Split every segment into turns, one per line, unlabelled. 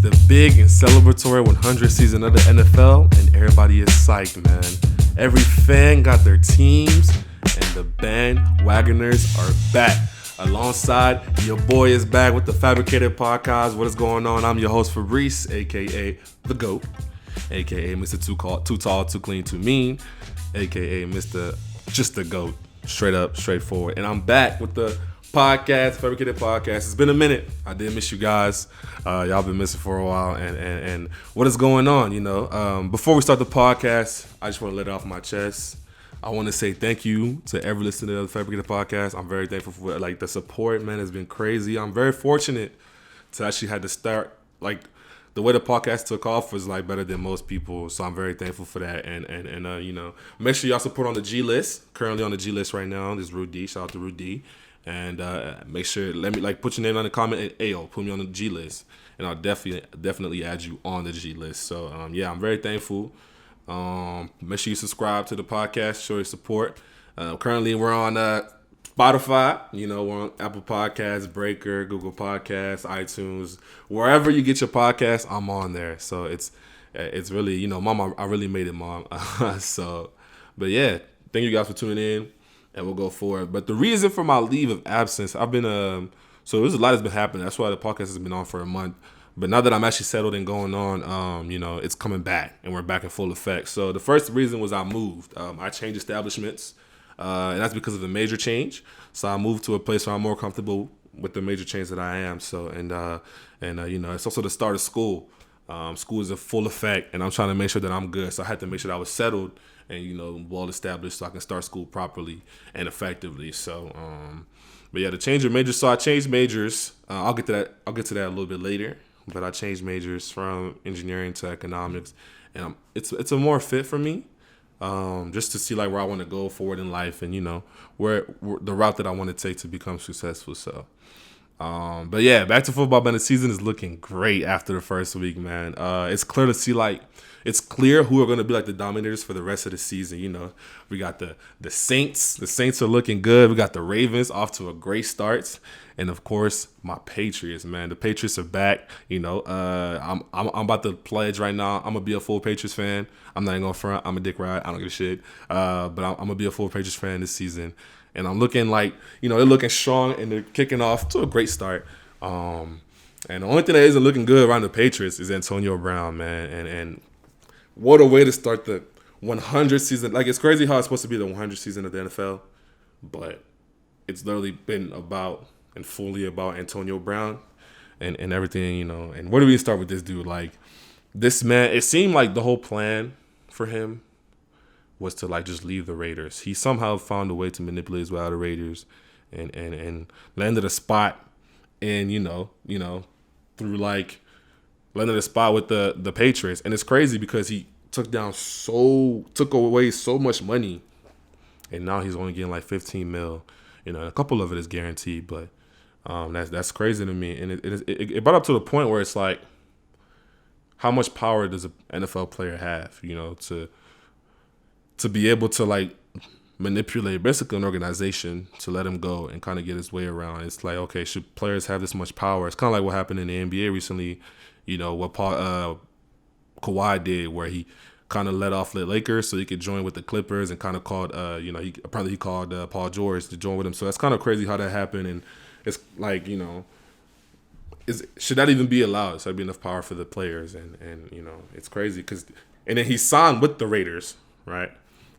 the big and celebratory 100th season of the NFL, and everybody is psyched, man. Every fan got their teams, and the bandwagon-ers are back. Alongside, your boy is back with the Fabricated podcast. What is going on? I'm your host, Fabrice, a.k.a. The GOAT, a.k.a. Mr. Too Tall, Too Clean, Too Mean, a.k.a. Mr. Just the GOAT. Straight up, straightforward. And I'm back with the podcast, Fabricated podcast. It's been a minute. I did miss you guys. Y'all been missing for a while. And what is going on, you know? Before we start the podcast, I just want to let it off my chest. I want to say thank you to every listener to the Fabricated podcast. I'm very thankful for the support, man. Has been crazy. I'm very fortunate to actually had to start the way the podcast took off was better than most people, so I'm very thankful for that. And you know, make sure y'all support on the G list. Currently on the G list right now. This is Rudy. Shout out to Rudy. And make sure let me put your name on the comment and Ayo, put me on the G list, and I'll definitely add you on the G list. So yeah, I'm very thankful. Make sure you subscribe to the podcast, show your support. Currently we're on Spotify, you know, we're on Apple Podcasts, Breaker, Google Podcasts, iTunes, wherever you get your podcast, I'm on there. So it's really, you know, Mom, I really made it, Mom. So, but yeah, thank you guys for tuning in, and we'll go forward. But the reason for my leave of absence, I've been so there's a lot that's been happening. That's why the podcast has been on for a month. But now that I'm actually settled and going on, you know, it's coming back, and we're back in full effect. So the first reason was I moved. I changed establishments, and that's because of the major change. So I moved to a place where I'm more comfortable with the major change that I am. So and you know, it's also the start of school. School is in full effect, and I'm trying to make sure that I'm good. So I had to make sure that I was settled and, you know, well established, so I can start school properly and effectively. So, but yeah, the change of majors. So I changed majors. I'll get to that a little bit later. But I changed majors from engineering to economics, and it's a more fit for me, just to see where I want to go forward in life, and, you know, where the route that I want to take to become successful. So, but yeah, back to football. Man, the season is looking great after the first week, man. It's clear to see it's clear who are going to be the dominators for the rest of the season. You know, we got the Saints. The Saints are looking good. We got the Ravens off to a great start. And of course, my Patriots, man. The Patriots are back. You know, I'm about to pledge right now. I'm gonna be a full Patriots fan. I'm not even gonna front. I'm a dick ride. I don't give a shit. But I'm gonna be a full Patriots fan this season. And I'm looking you know, they're looking strong, and they're kicking off to a great start. And the only thing that isn't looking good around the Patriots is Antonio Brown, man. And what a way to start the 100th season. It's crazy how it's supposed to be the 100th season of the NFL, but it's literally been fully about Antonio Brown and everything, you know. And where do we start with this dude? This man, it seemed like the whole plan for him was to just leave the Raiders. He somehow found a way to manipulate his way out of the Raiders and landed a spot in, you know, through landed a spot with the Patriots. And it's crazy because he took away so much money, and now he's only getting 15 mil. You know, a couple of it is guaranteed, but that's crazy to me. And it brought up to the point where it's how much power does an NFL player have, you know, to be able to manipulate basically an organization to let him go and kind of get his way around. It's okay, should players have this much power? It's kind of what happened in the NBA recently, you know, what Kawhi did, where he kind of let off the Lakers so he could join with the Clippers, and kind of called, you know, he called Paul George to join with him. So that's kind of crazy how that happened. And it's you know, should that even be allowed? Should there be enough power for the players? And you know, it's crazy and then he signed with the Raiders, right?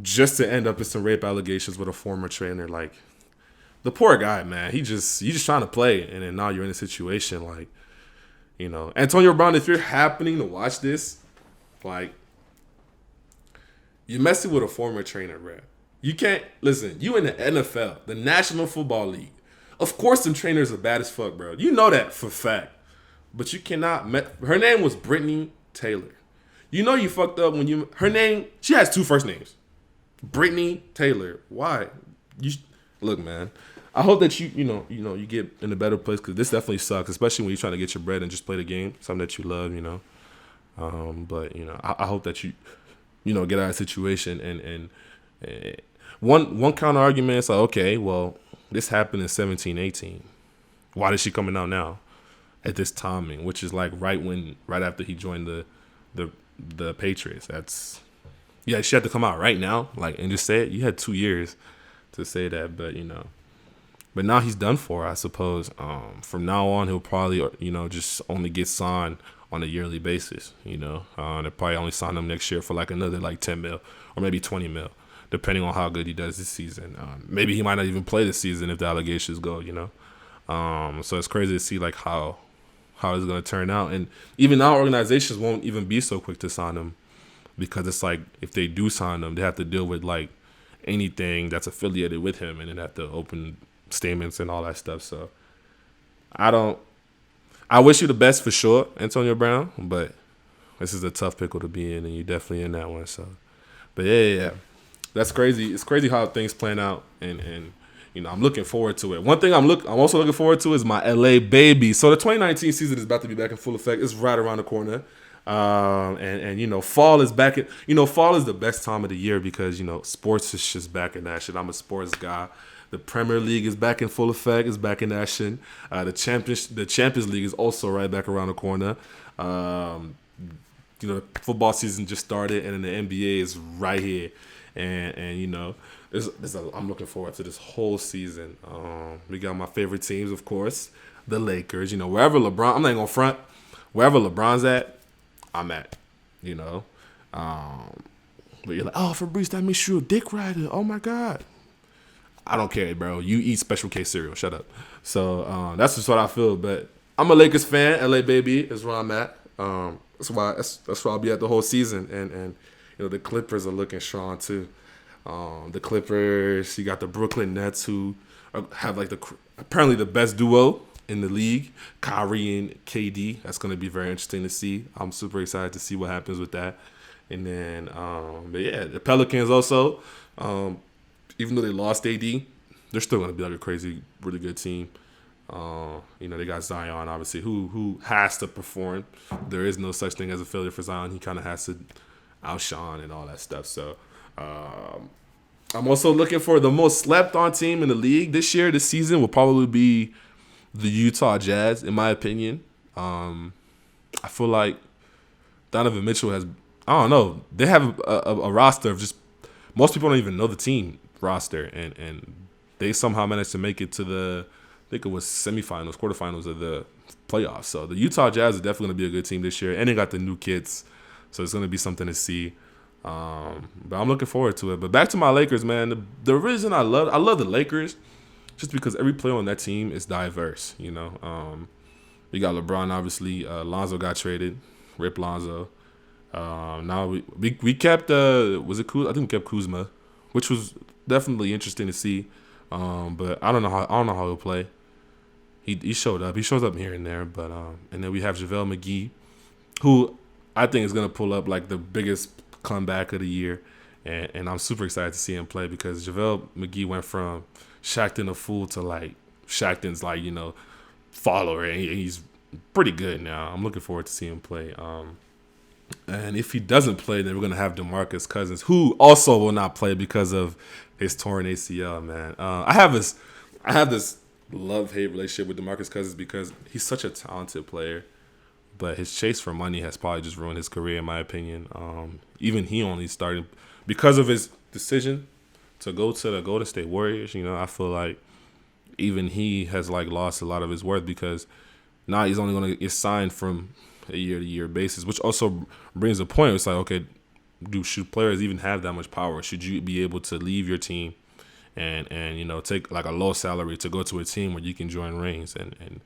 Just to end up in some rape allegations with a former trainer. The poor guy, man, you just trying to play, and then now you're in a situation you know, Antonio Brown, if you're happening to watch this, you're messing with a former trainer, bro. You can't, listen, you in the NFL, the National Football League. Of course them trainers are bad as fuck, bro. You know that for a fact. But you cannot, her name was Brittany Taylor. You know you fucked up when her name, she has two first names. Brittany Taylor. Why? Look, man, I hope that you know, you get in a better place, because this definitely sucks, especially when you're trying to get your bread and just play the game, something that you love, you know. But you know, I hope that you know, get out of the situation. And one counter argument is okay, well, this happened in 17, 18. Why is she coming out now? at this timing, which is like right after he joined the Patriots. She had to come out right now, like, and just say it. You had 2 years to say that, but now he's done for, I suppose. From now on, he'll probably just only get signed on a yearly basis. They'll probably only sign him next year for like another like 10 mil or maybe 20 mil, depending on how good he does this season. Maybe he might not even play this season if the allegations go. So it's crazy to see like how it's gonna turn out, and even now organizations won't even be so quick to sign him, because it's like if they do sign him, they have to deal with like anything that's affiliated with him, and then have to open statements and all that stuff. So I wish you the best for sure, Antonio Brown, but this is a tough pickle to be in, and you're definitely in that one. So, but yeah, that's crazy. It's crazy how things plan out, and I'm looking forward to it. One thing I'm also looking forward to is my LA baby. So the 2019 season is about to be back in full effect. It's right around the corner. Fall is back. Fall is the best time of the year because, sports is just back in action. I'm a sports guy. The Premier League is back in full effect. It's back in action. The Champions League is also right back around the corner. Football season just started, and then the NBA is right here. And I'm looking forward to this whole season. We got my favorite teams, of course, the Lakers. Wherever LeBron, I'm not gonna front. Wherever LeBron's at, I'm at. But you're like, oh, Fabrice, that makes you a dick rider. Oh my God. I don't care, bro. You eat Special K cereal. Shut up. So that's just what I feel. But I'm a Lakers fan. LA baby is where I'm at. That's why I'll be at the whole season. And the Clippers are looking strong too. The Clippers. You got the Brooklyn Nets, who have like apparently the best duo in the league, Kyrie and KD. That's going to be very interesting to see. I'm super excited to see what happens with that. And then, the Pelicans also. Even though they lost AD, they're still going to be like a crazy, really good team. They got Zion, obviously, who has to perform. There is no such thing as a failure for Zion. He kind of has to outshine and all that stuff. So I'm also looking for the most slept-on team in the league this season will probably be the Utah Jazz, in my opinion. I feel like Donovan Mitchell has, I don't know, they have a roster of just, most people don't even know the team roster, and they somehow managed to make it to I think it was semifinals, quarterfinals of the playoffs. So the Utah Jazz is definitely going to be a good team this year, and they got the new kids, so it's going to be something to see. But I'm looking forward to it. But back to my Lakers, man. The reason I love the Lakers, just because every player on that team is diverse. You got LeBron, obviously. Lonzo got traded, Rip Lonzo. Now we kept was it Kuzma? I think we kept Kuzma, which was definitely interesting to see. But I don't know how he'll play. He showed up. He shows up here and there. But and then we have JaVale McGee, who I think is gonna pull up like the biggest comeback of the year, and I'm super excited to see him play because JaVale McGee went from Shaqtin' a fool to like Shaqtin's like follower, and he's pretty good now. I'm looking forward to seeing him play. And if he doesn't play, then we're going to have DeMarcus Cousins, who also will not play because of his torn ACL, man. I have this love-hate relationship with DeMarcus Cousins because he's such a talented player, but his chase for money has probably just ruined his career, in my opinion. Even he only started because of his decision to go to the Golden State Warriors. I feel like even he has like lost a lot of his worth because now he's only going to get signed from a year-to-year basis, which also brings a point. It's like, okay, should players even have that much power? Should you be able to leave your team and take like a low salary to go to a team where you can join rings and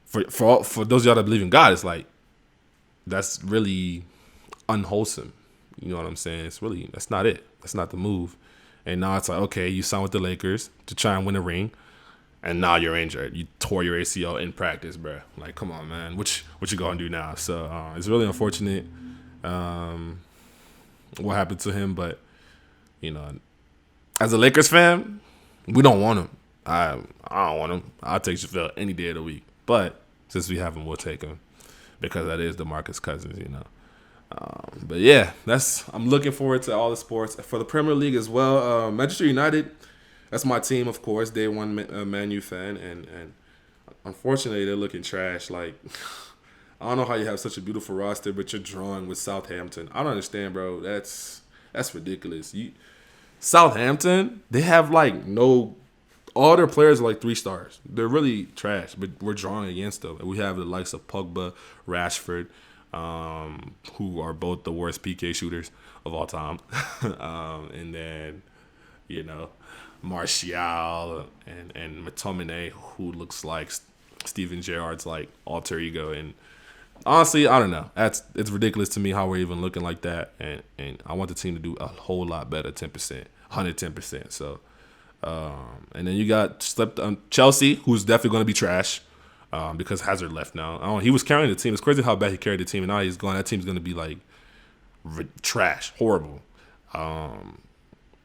for those of y'all that believe in God, it's like that's really unwholesome. You know what I'm saying? That's not it. That's not the move. And now it's like, okay, you signed with the Lakers to try and win a ring. And now you're injured. You tore your ACL in practice, bro. Like, come on, man. What you gonna do now? So it's really unfortunate what happened to him. But as a Lakers fan, we don't want him. I don't want him. I'll take JaVale any day of the week. But since we have him, we'll take him because that is DeMarcus Cousins. But yeah, I'm looking forward to all the sports for the Premier League as well. Manchester United. That's my team, of course. Day one Man U fan, and unfortunately, they're looking trash. Like, I don't know how you have such a beautiful roster, but you're drawing with Southampton. I don't understand, bro. That's ridiculous. Southampton, they have like no. All their players are like 3 stars. They're really trash, but we're drawing against them. We have the likes of Pogba, Rashford, who are both the worst PK shooters of all time, and then Martial and McTominay, who looks like Steven Gerrard's like alter ego. And honestly, I don't know. It's ridiculous to me how we're even looking like that. And I want the team to do a whole lot better, 10%, 110%. So, and then you got Chelsea, who's definitely going to be trash because Hazard left now. He was carrying the team. It's crazy how bad he carried the team, and now he's gone. That team's going to be like trash, horrible. And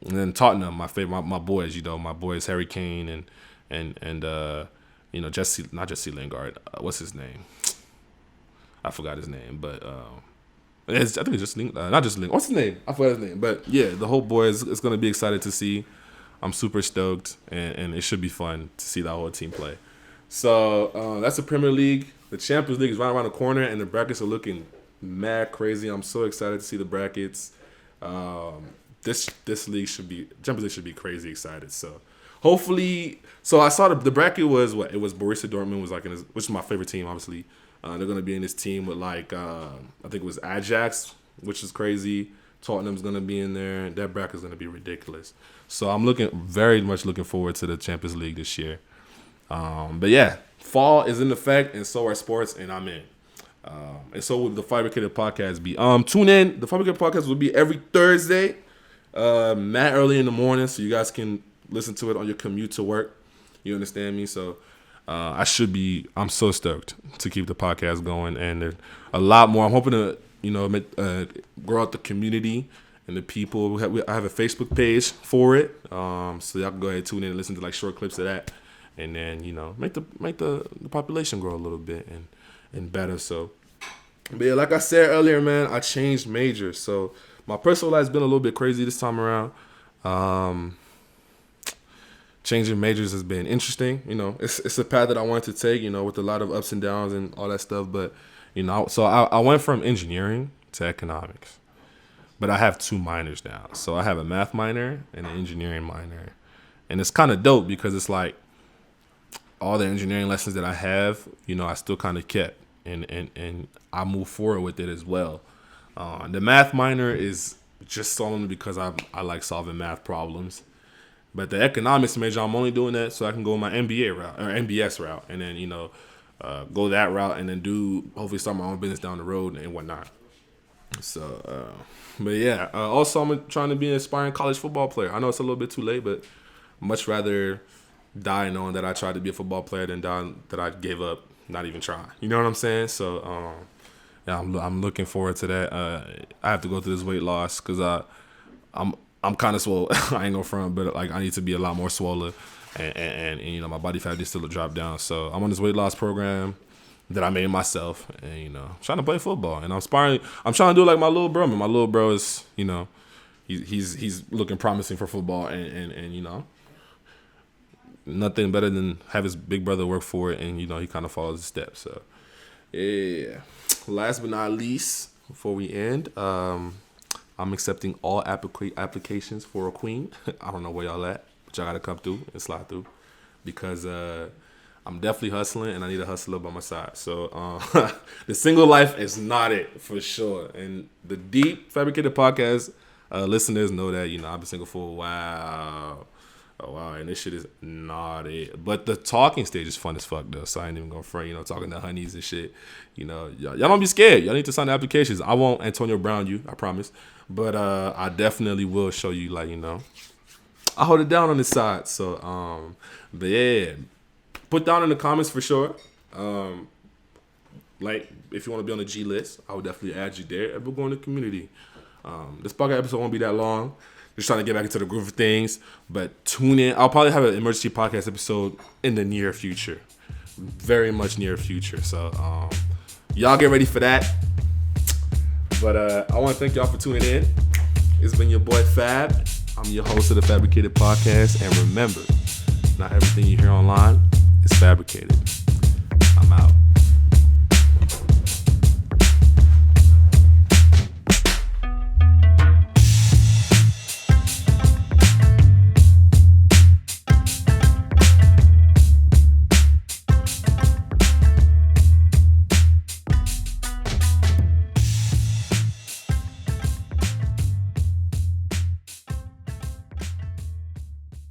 then Tottenham, my favorite, my boys, my boys Harry Kane and not Jesse Lingard. What's his name? I forgot his name, but I think it's just not just Lingard. What's his name? I forgot his name. But yeah, the whole boys is going to be excited to see. I'm super stoked, and it should be fun to see that whole team play. So that's the Premier League. The Champions League is right around the corner, and the brackets are looking mad crazy. I'm so excited to see the brackets. This league Champions League should be crazy excited. So hopefully, I saw the bracket was what it was. Borussia Dortmund was like which is my favorite team, obviously. They're gonna be in this team with like I think it was Ajax, which is crazy. Tottenham's gonna be in there. That bracket's gonna be ridiculous. So I'm very much looking forward to the Champions League this year. But yeah, fall is in effect, and so are sports, and I'm in. And so will the Fabricated podcast be. Tune in. The Fabricated podcast will be every Thursday. Mad early in the morning, so you guys can listen to it on your commute to work. You understand me? So I'm so stoked to keep the podcast going, and there's a lot more. I'm hoping to grow out the community and the people. I have a Facebook page for it, so y'all can go ahead and tune in and listen to like short clips of that, and then make the population grow a little bit and better. So, but yeah, like I said earlier, man, I changed majors, so my personal life's been a little bit crazy this time around. Changing majors has been interesting. It's a path that I wanted to take, with a lot of ups and downs and all that stuff. But, so I went from engineering to economics. But I have 2 minors now. So I have a math minor and an engineering minor. And it's kind of dope because it's like all the engineering lessons that I have, I still kind of kept. And I move forward with it as well. The math minor is just solely because I like solving math problems. But the economics major, I'm only doing that so I can go my MBA route or MBS route, and then go that route, and then hopefully start my own business down the road and whatnot. So, but yeah. Also, I'm trying to be an aspiring college football player. I know it's a little bit too late, but much rather die knowing that I tried to be a football player than die that I gave up not even trying. You know what I'm saying? So, yeah, I'm looking forward to that. I have to go through this weight loss because I'm kind of swole. I ain't gonna front, but like I need to be a lot more swollen, and my body fat needs to drop down. So I'm on this weight loss program that I made myself, and trying to play football. And I'm trying to do it like my little bro. My little bro is he's looking promising for football, and nothing better than have his big brother work for it, and he kind of follows the steps. So yeah. Last but not least, before we end, I'm accepting all applications for a queen. I don't know where y'all at, but y'all gotta come through and slide through because I'm definitely hustling and I need a hustler by my side. So the single life is not it for sure. And the deep Fabricated podcast listeners know that I've been single for a while. Oh wow, and this shit is not it. But the talking stage is fun as fuck though. So I ain't even gonna front, talking to honeys and shit. Y'all don't be scared. Y'all need to sign the applications. I won't Antonio Brown you, I promise. But I definitely will show you I hold it down on this side. So but yeah. Put down in the comments for sure. If you want to be on the G list, I would definitely add you there. And we'll go in the community. This podcast episode won't be that long. Just trying to get back into the groove of things. But tune in. I'll probably have an emergency podcast episode in the near future. Very much near future. So y'all get ready for that. But I want to thank y'all for tuning in. It's been your boy Fab. I'm your host of the Fabricated podcast. And remember, not everything you hear online is fabricated.